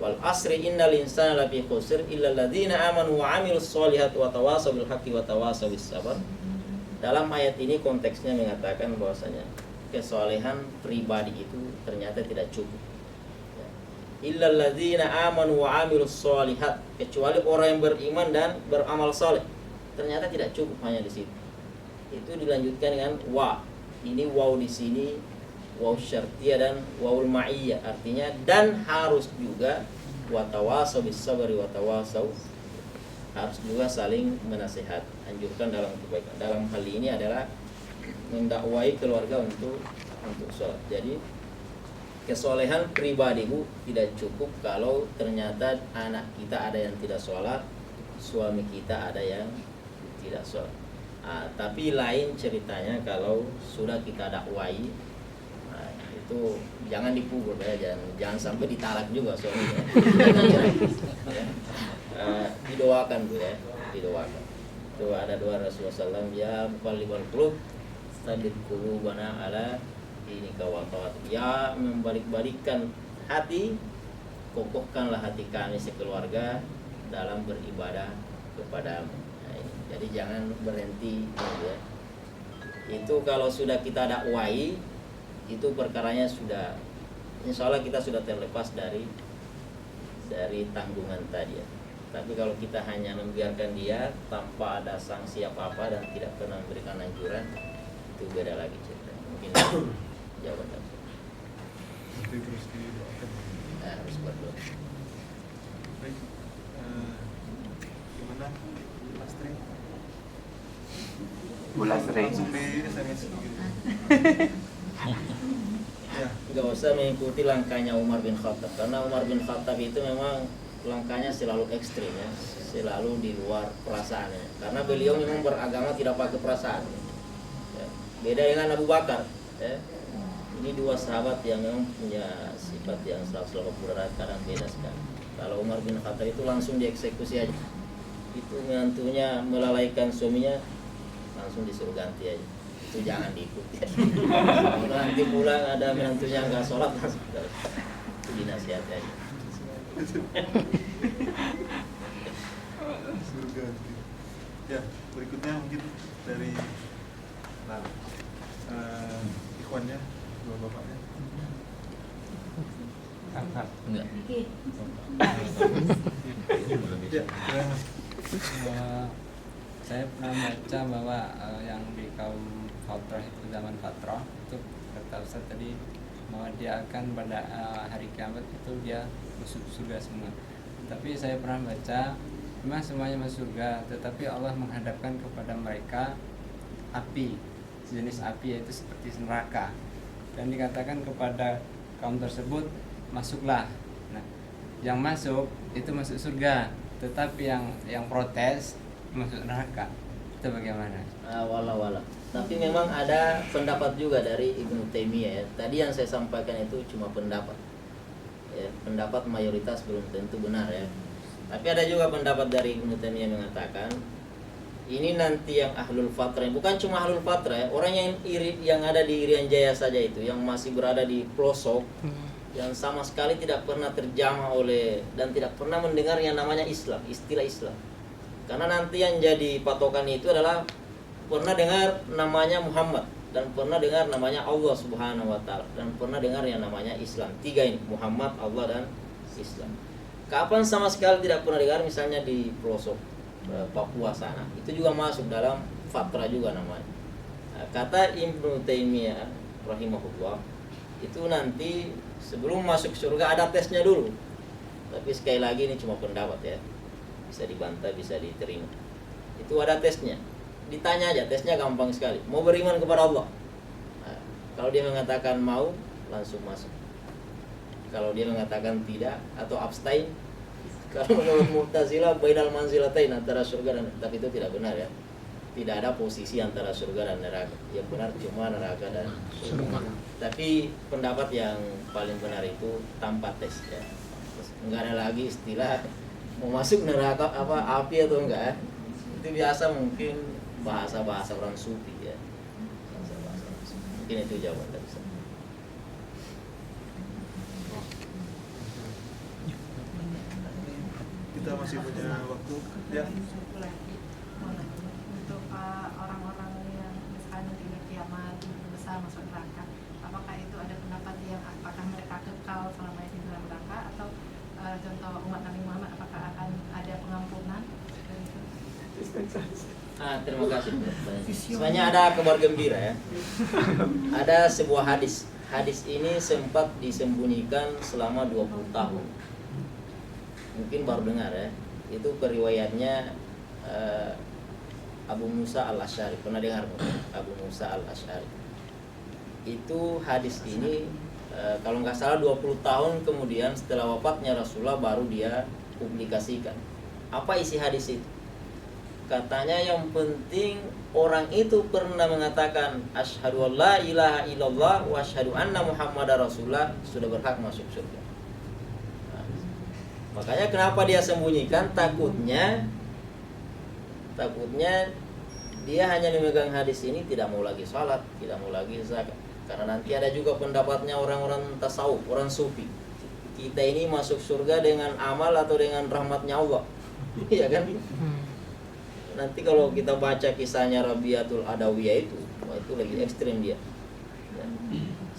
wal asri innal insana lafi khusr illa alladziina amanu wa 'amilus sholihati wa tawashaw bil haqqi wa tawashaw bis sabr. Dalam ayat ini konteksnya mengatakan bahwasanya kesolehan pribadi itu ternyata tidak cukup. Illa alladziina amanu wa 'amilus sholihat, kecuali orang yang beriman dan beramal saleh. Ternyata tidak cukup hanya di situ. Itu dilanjutkan dengan wa. Ini waw di sini waw syartiyah dan wawul ma'iyyah, artinya dan harus juga watawasaw bis sabri watawasaw, harus juga saling menasihat, anjurkan dalam kebaikan. Dalam hal ini adalah mendakwai keluarga untuk sholat. Jadi kesolehan pribadi Bu tidak cukup kalau ternyata anak kita ada yang tidak sholat, suami kita ada yang tidak sholat. Tapi lain ceritanya kalau sudah kita dakwai, itu jangan dipukul ya, jangan sampai ditalak juga suaminya. Didoakan Bu ya, didoakan. Itu ada doa Rasulullah SAW, ya muqallibal qulub tsabbit qulubana ala dinika wa ta'at. Ya membalik-balikkan hati, kokohkanlah hati kami sekeluarga dalam beribadah kepadamu. Nah, ini. Jadi jangan berhenti ya. Itu kalau sudah kita dakwai, itu perkaranya sudah, insya Allah kita sudah terlepas dari tanggungan tadi ya. Tapi kalau kita hanya membiarkan dia tanpa ada sanksi apa-apa dan tidak pernah memberikan anjuran, itu beda lagi cerita. Mungkin jawaban. Nanti terus didoakan. Harus berdoa. Baik, gimana Mas Tri? Langsung di SMS gitu. Ya, Nggak usah mengikuti langkahnya Umar bin Khattab, karena Umar bin Khattab itu memang langkahnya selalu ekstrim ya, selalu di luar perasaannya. Karena beliau memang beragama tidak pakai perasaan. Ya. Beda dengan Abu Bakar. Ya. Ini 2 sahabat yang memang punya sifat yang selalu berat, kadang beda sekali. Kalau Umar bin Khattab itu langsung dieksekusi aja. Itu menantunya melalaikan suaminya, langsung disuruh ganti aja. Itu jangan diikuti. Kalau nanti pulang ada menantunya nggak sholat, langsung itu dinasihati aja. surga. Ya, berikutnya mungkin dari ikhwannya, 2 bapaknya. Enggak. Ya, silakan Mas. Saya pernah baca bahwa yang di kaum Fatrah itu, zaman Fatrah itu, kata Ustaz tadi bahwa dia akan pada hari kiamat itu dia masuk surga semua. Tapi saya pernah baca memang semuanya masuk surga, tetapi Allah menghadapkan kepada mereka api, jenis api yaitu seperti neraka, dan dikatakan kepada kaum tersebut masuklah. Nah, yang masuk itu masuk surga, tetapi yang protes masuk neraka. Itu bagaimana? Wala. Tapi memang ada pendapat juga dari Ibnu Taimiyah ya. Tadi yang saya sampaikan itu cuma pendapat. Ya, pendapat mayoritas belum tentu benar ya. Tapi ada juga pendapat dari Ibnu Taimiyah mengatakan ini nanti yang ahlul fatrah, bukan cuma ahlul fatrah ya, orang yang ada di Irian Jaya saja itu, yang masih berada di pelosok, yang sama sekali tidak pernah terjamah oleh dan tidak pernah mendengar yang namanya Islam, istilah Islam. Karena nanti yang jadi patokan itu adalah pernah dengar namanya Muhammad, dan pernah dengar namanya Allah Subhanahu wa taala, dan pernah dengar yang namanya Islam. 3 ini, Muhammad, Allah dan Islam. Kapan sama sekali tidak pernah dengar, misalnya di pelosok Papua sana, itu juga masuk dalam fatra juga namanya. Kata Ibnu Taimiyah rahimahullah, itu nanti sebelum masuk surga ada tesnya dulu. Tapi sekali lagi ini cuma pendapat ya, bisa dibantah, bisa diterima. Itu ada tesnya. Ditanya aja, tesnya gampang sekali. Mau beriman kepada Allah. Nah, kalau dia mengatakan mau, langsung masuk. kalau dia mengatakan tidak atau abstain. Kalau menurut Mu'tazilah bainal manzilatain, antara surga dan, tapi itu tidak benar ya. Tidak ada posisi antara surga dan neraka. Yang benar cuma neraka dan surga. Tapi pendapat yang paling benar itu tanpa tes ya. Enggak ada lagi istilah mau masuk neraka apa api atau enggak. Itu biasa mungkin bahasa-bahasa orang sufi ya. Bahasa-bahasa orang sufi. Mungkin itu jawaban dari saya. Kita masih punya waktu ya. Untuk orang-orang yang misalkan nanti di kiamat besar masuk neraka, apakah itu ada pendapat yang apakah mereka kekal selama di dalam neraka, atau contoh umat Nabi Muhammad apakah akan ada pengampunan? Terima kasih. Sebenarnya ada kabar gembira ya. Ada sebuah hadis. Hadis ini sempat disembunyikan selama 20 tahun. Mungkin baru dengar ya. Itu periwayatnya Abu Musa al-Asy'ari. Pernah dengar Abu Musa al-Asy'ari? Itu hadis ini kalau nggak salah 20 tahun kemudian setelah wafatnya Rasulullah baru dia publikasikan. Apa isi hadis itu? Katanya yang penting orang itu pernah mengatakan asyhadu an la ilaha illallah wa asyhadu anna muhammadar rasulullah, sudah berhak masuk surga. Nah, makanya kenapa dia sembunyikan? Takutnya dia hanya memegang hadis ini, tidak mau lagi sholat, tidak mau lagi zakat. Karena nanti ada juga pendapatnya orang-orang tasawuf, orang sufi. Kita ini masuk surga dengan amal atau dengan rahmatnya Allah. Iya kan? Nanti kalau kita baca kisahnya Rabiatul Adawiyah itu, wah itu lagi ekstrim dia. Ya.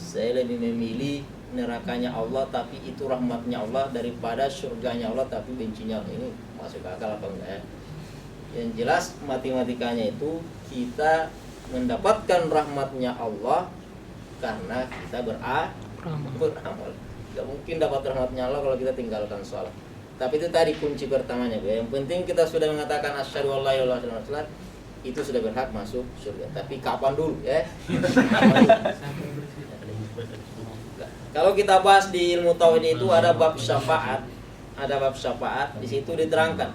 Saya lebih memilih nerakanya Allah tapi itu rahmatnya Allah daripada surganya Allah tapi bencinya Allah. Ini masuk akal apa enggak ya? Yang jelas matematikanya itu kita mendapatkan rahmatnya Allah karena kita beramal. Gak mungkin dapat rahmatnya Allah kalau kita tinggalkan sholat. Tapi itu tadi kunci pertamanya, yang penting kita sudah mengatakan asyhadu an la ilaha illallah, itu sudah berhak masuk surga. Tapi kapan dulu ya? Kalau kita bahas di ilmu tauhid itu ada bab syafaat, di situ diterangkan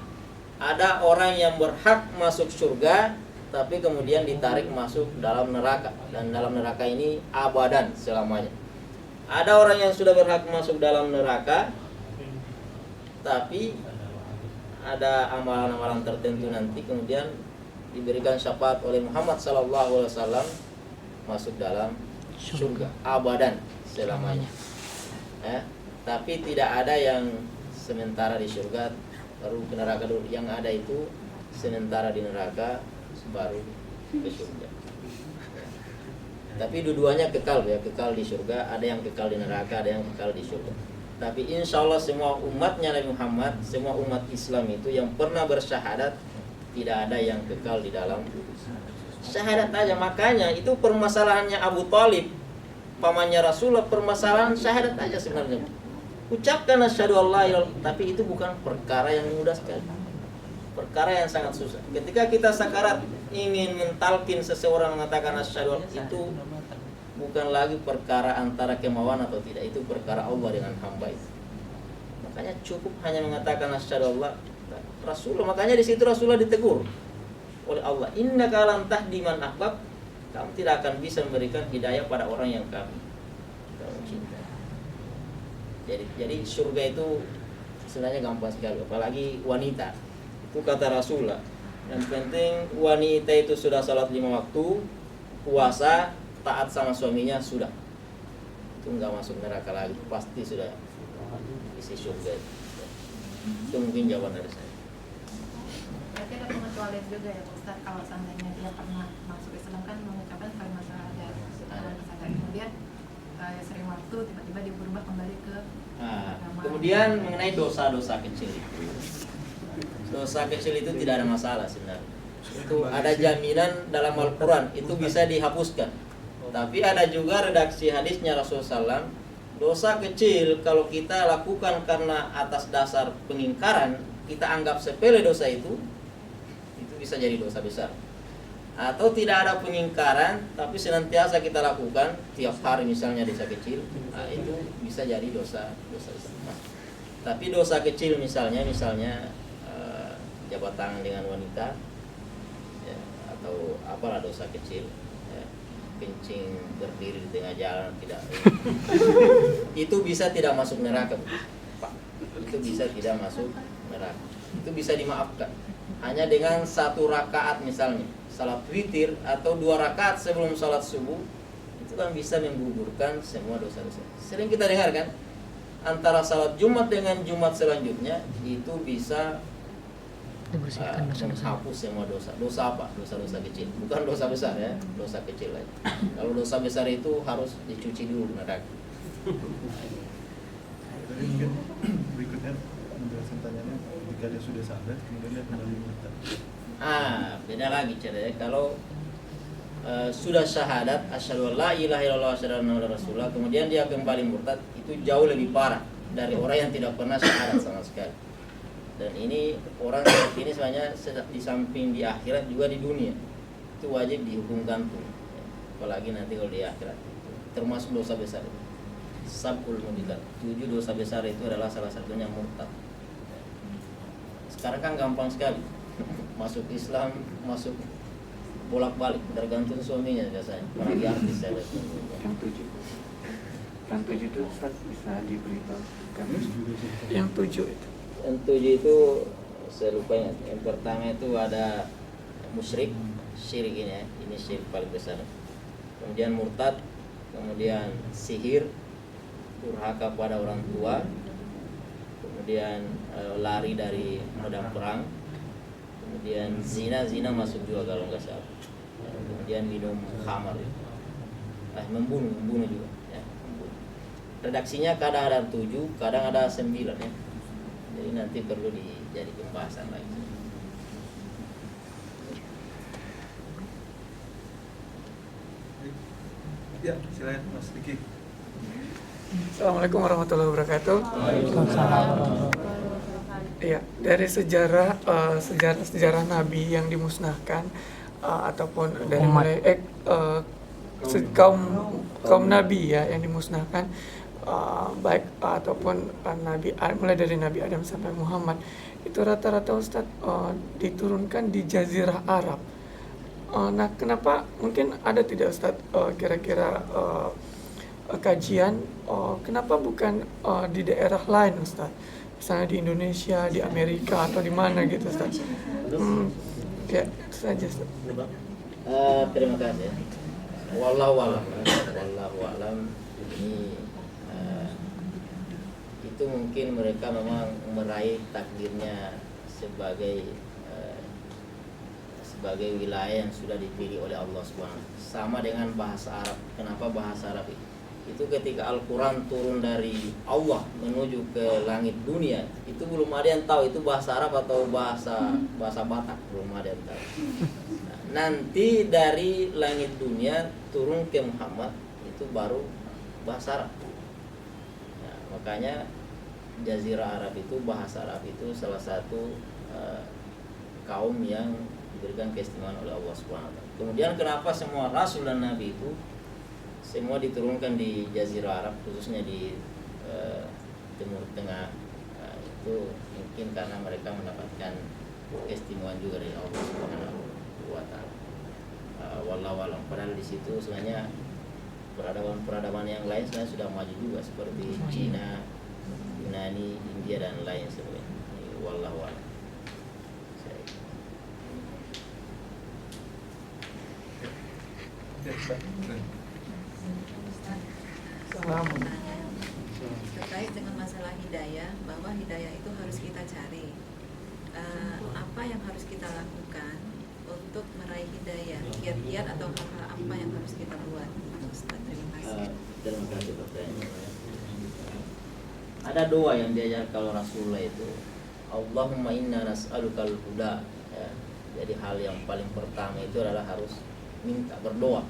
ada orang yang berhak masuk surga tapi kemudian ditarik masuk dalam neraka, dan dalam neraka ini abadan selamanya. Ada orang yang sudah berhak masuk dalam neraka tapi ada amalan-amalan tertentu nanti kemudian diberikan syafaat oleh Muhammad SAW masuk dalam surga abadan selamanya. Tapi tidak ada yang sementara di surga baru ke neraka dulu. Yang ada itu sementara di neraka baru ke surga. Tapi dua-duanya kekal ya, kekal di surga. Ada yang kekal di neraka, ada yang kekal di surga. Tapi insya Allah semua umatnya Nabi Muhammad, semua umat Islam itu yang pernah bersyahadat, tidak ada yang kekal di dalam syahadat aja. Makanya itu permasalahannya Abu Thalib, pamannya Rasulullah, permasalahan syahadat aja sebenarnya. Ucapkan asyhadu an la ilaha illallah, tapi itu bukan perkara yang mudah sekali. Perkara yang sangat susah. Ketika kita sakarat ingin mentalkin seseorang mengatakan asyhadu, itu bukan lagi perkara antara kemauan atau tidak, itu perkara Allah dengan hamba itu. Makanya cukup hanya mengatakan asyhadu an la Rasulullah. Makanya di situ Rasulullah ditegur oleh Allah, innaka lan tahdi man ahbab, kamu tidak akan bisa memberikan hidayah pada orang yang kamu cinta. Jadi surga itu sebenarnya gampang sekali, apalagi wanita. Itu kata Rasulullah, yang penting wanita itu sudah salat 5 waktu, puasa, taat sama suaminya, sudah. Itu enggak masuk neraka lagi, pasti sudah isi surga. Itu mungkin jawaban dari saya. Berarti ada pengecualian juga ya Pak Ustaz, kalau seandainya dia pernah masuk Islam kan mengucapkan kalimat syahadat, kemudian sering waktu tiba-tiba dia berubah kembali ke agama. Kemudian mengenai dosa-dosa kecil itu, dosa kecil itu tidak ada masalah sebenarnya. Itu ada jaminan dalam Al-Quran, itu bisa dihapuskan. Tapi ada juga redaksi hadisnya Rasulullah SAW, dosa kecil kalau kita lakukan karena atas dasar pengingkaran, kita anggap sepele dosa itu bisa jadi dosa besar. atau tidak ada pengingkaran tapi senantiasa kita lakukan tiap hari misalnya dosa kecil, nah, itu bisa jadi dosa besar. Tapi dosa kecil misalnya jabat tangan dengan wanita ya, atau apalah dosa kecil ya, kencing berdiri di tengah jalan tidak itu bisa tidak masuk neraka Pak. Itu bisa tidak masuk neraka, itu bisa dimaafkan hanya dengan 1 rakaat misalnya salat witir atau 2 rakaat sebelum salat subuh, itu kan bisa menggugurkan semua dosa-dosa. Sering kita dengar kan, antara salat Jumat dengan Jumat selanjutnya itu bisa menghapus semua dosa. Dosa apa? Dosa-dosa kecil, bukan dosa besar ya, dosa kecil aja. Kalau dosa besar itu harus dicuci dulu neraka. Jadi mungkin berikutnya menjelaskan tanyanya, jika dia sudah sadar kemudian dia kembali murtad. Beda lagi ceritanya. Kalau sudah syahadat asyhadu alla ilaha illallah wa asyhadu anna muhammadar rasulullah, kemudian dia kembali murtad, itu jauh lebih parah dari orang yang tidak pernah syahadat sama sekali. Dan ini orang seperti ini sebenarnya di samping di akhirat juga di dunia itu wajib dihukum gantung. Apalagi nanti kalau di akhirat, termasuk dosa besar itu. Sabul mubiqat, 7 dosa besar itu adalah salah satunya murtad. Sekarang kan gampang sekali masuk Islam, masuk bolak-balik tergantung suaminya biasanya. Apalagi artis saya lihat. Yang 7 itu bisa diberitahu kan? Yang 7 itu. Yang 7 itu saya lupa ingat. Yang pertama itu ada musyrik, syirik ini ya. Ini syirik paling besar. Kemudian murtad, kemudian sihir, durhaka pada orang tua, kemudian lari dari medan perang, kemudian zina masuk juga kalau nggak salah, kemudian minum khamar, membunuh juga ya, membunuh. Redaksinya kadang ada 7, kadang ada 9 ya, jadi nanti perlu dijadi pembahasan lagi. Ya, silakan Mas Diki. Assalamualaikum warahmatullahi wabarakatuh. Iya, dari sejarah Nabi yang dimusnahkan ataupun dari mulai kaum Nabi ya yang dimusnahkan, baik ataupun Nabi mulai dari Nabi Adam sampai Muhammad, itu rata-rata Ustadz diturunkan di Jazirah Arab. Nah, kenapa mungkin ada tidak Ustadz kira-kira kajian kenapa bukan di daerah lain Ustadz? Misalnya di Indonesia, di Amerika atau di mana gitu Ustaz. Ya, itu saja Ustaz. Terima kasih. Wallahu a'lam. Ini itu mungkin mereka memang meraih takdirnya sebagai wilayah yang sudah dipilih oleh Allah Subhanahu. Sama dengan bahasa Arab. Kenapa bahasa Arab itu ketika Al-Quran turun dari Allah menuju ke langit dunia, itu belum ada yang tahu itu bahasa Arab atau bahasa Batak, belum ada yang tahu. Nah, nanti dari langit dunia turun ke Muhammad, itu baru bahasa Arab. Nah, makanya Jazirah Arab itu, bahasa Arab itu salah satu kaum yang diberikan keistimewaan oleh Allah SWT. Kemudian kenapa semua Rasul dan Nabi itu semua diturunkan di Jazirah Arab, khususnya di Timur Tengah, itu mungkin karena mereka mendapatkan keistimewaan juga dari Allah Subhanahu wa Ta'ala. Wallahu a'lam. Padahal di situ sebenarnya peradaban yang lain sebenarnya sudah maju juga, seperti Cina, Yunani, India dan lain sebagainya. Wallahu a'lam. Terkait dengan masalah hidayah, bahwa hidayah itu harus kita cari. Apa yang harus kita lakukan untuk meraih hidayah? Kiat-kiat atau hal-hal apa yang harus kita buat? Ustaz, terima kasih. Terima kasih pertanyaannya. Ada doa yang diajar kalau Rasulullah itu, Allahumma inna nas'alukal huda. Ya, jadi hal yang paling pertama itu adalah harus minta, berdoa.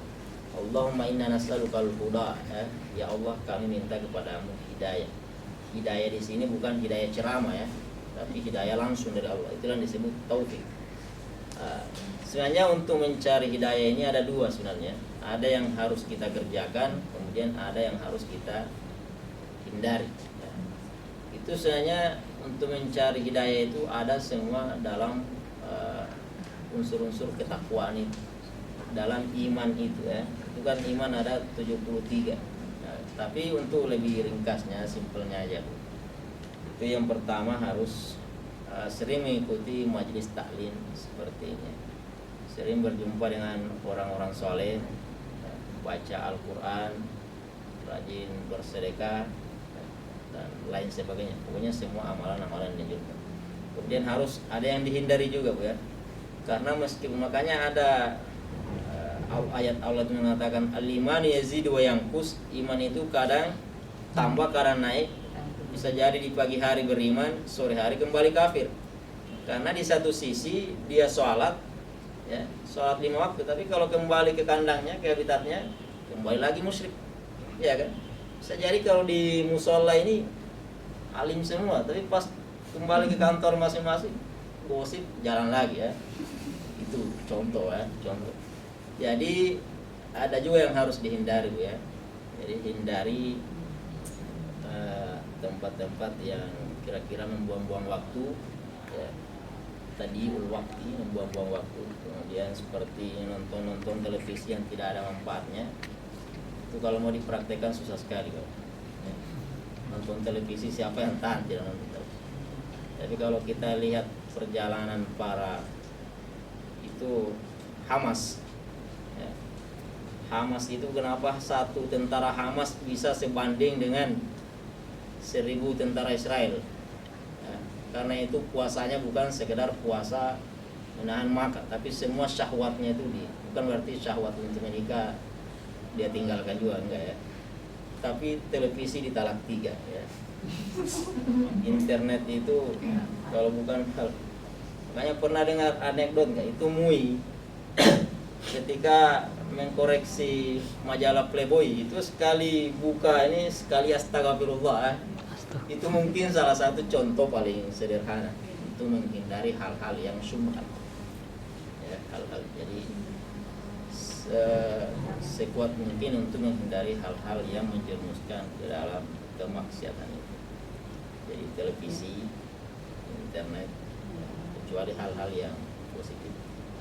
Allahumma inna nas'alukal huda. Ya Allah, kami minta kepadamu hidayah. Hidayah di sini bukan hidayah ceramah ya, tapi hidayah langsung dari Allah. Itulah yang disebut taufik. Sebenarnya untuk mencari hidayah ini ada dua sebenarnya. Ada yang harus kita kerjakan, kemudian ada yang harus kita hindari. Ya. Itu sebenarnya untuk mencari hidayah itu ada semua dalam unsur-unsur ketakwaan itu, dalam iman itu ya. Itu kan iman ada 73. Nah, tapi untuk lebih ringkasnya, simpelnya aja, itu yang pertama harus sering mengikuti majelis taklim seperti ini, sering berjumpa dengan orang-orang soleh, baca Al-Quran, rajin bersedekah dan lain sebagainya. Pokoknya semua amalan-amalan yang dianjurkan. Kemudian harus ada yang dihindari juga, Bu ya. Karena meskipun makanya ada ayat Allah itu mengatakan al-iman yazid wa yanqus, iman itu kadang tambah kadang naik. Bisa jadi di pagi hari beriman, sore hari kembali kafir. Karena di satu sisi dia sholat, ya, sholat 5 waktu, tapi kalau kembali ke kandangnya, ke habitatnya, kembali lagi musyrik, ya kan? Bisa jadi kalau di musola ini alim semua, tapi pas kembali ke kantor masing-masing, gosip jalan lagi ya. Itu contoh ya, contoh. Jadi ada juga yang harus dihindari, Bu ya. Jadi hindari tempat-tempat yang kira-kira membuang-buang waktu, ya. Tadi waktu membuang-buang waktu. Kemudian seperti nonton televisi yang tidak ada manfaatnya. Itu kalau mau dipraktekkan susah sekali, Pak. Ya. Nonton televisi siapa yang tahan tidak nonton televisi. Tapi kalau kita lihat perjalanan para itu Hamas, ya. Hamas itu kenapa satu tentara Hamas bisa sebanding dengan 1000 tentara Israel, ya. Karena itu puasanya bukan sekedar puasa menahan makan, tapi semua syahwatnya itu bukan berarti syahwat untuk menikah dia tinggalkan juga, enggak ya. Tapi televisi ditalak 3 ya. Internet itu kalau bukan hal, makanya pernah dengar anekdot nggak? Itu Mui ketika mengkoreksi majalah Playboy itu sekali buka ini sekali astagfirullah, itu mungkin salah satu contoh paling sederhana. Itu menghindari hal-hal yang syubhat, ya, hal-hal. Jadi sekuat mungkin untuk menghindari hal-hal yang menjerumuskan ke dalam kemaksiatan itu. Jadi televisi, internet, kecuali hal-hal yang positif.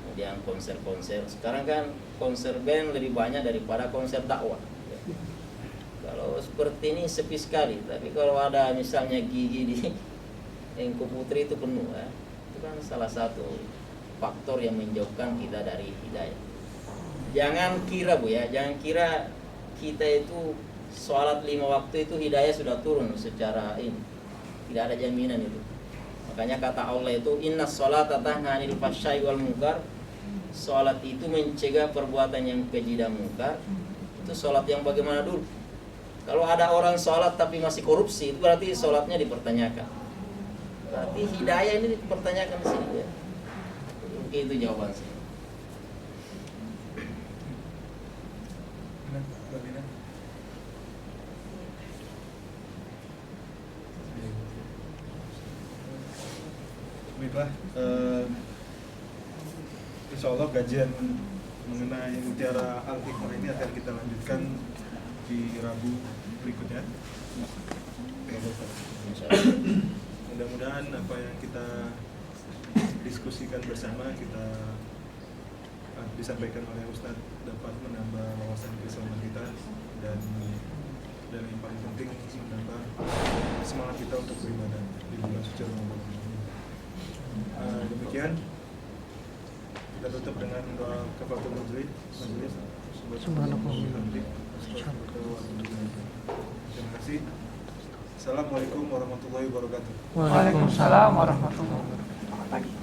Kemudian konser-konser, sekarang kan konser band lebih banyak daripada konser dakwah. Kalau seperti ini sepi sekali, tapi kalau ada misalnya Gigi di Engku Putri itu penuh, ya. Itu kan salah satu faktor yang menjauhkan kita dari hidayah. Jangan kira, Bu ya, jangan kira kita itu sholat 5 waktu itu hidayah sudah turun secara ini. Tidak ada jaminan itu. Makanya kata Allah itu inna sholata tanha 'anil fahsya'i wal munkar. Sholat itu mencegah perbuatan yang keji dan munkar. Itu sholat yang bagaimana dulu? Kalau ada orang sholat tapi masih korupsi, itu berarti sholatnya dipertanyakan. Berarti hidayah ini dipertanyakan di sini ya. Oke, itu jawaban saya. Baiklah, insya Allah kajian mengenai Mutiara Al-Hikmah ini akan kita lanjutkan di Rabu berikutnya. Mudah-mudahan apa yang kita diskusikan bersama disampaikan oleh Ustadz dapat menambah wawasan keislaman kita dan yang paling penting menambah semangat kita untuk beribadah di bulan suci Ramadan. Demikian kita tutup dengan doa kafaratul majelis. Terima kasih. Assalamualaikum warahmatullahi wabarakatuh. Waalaikumsalam warahmatullahi wabarakatuh.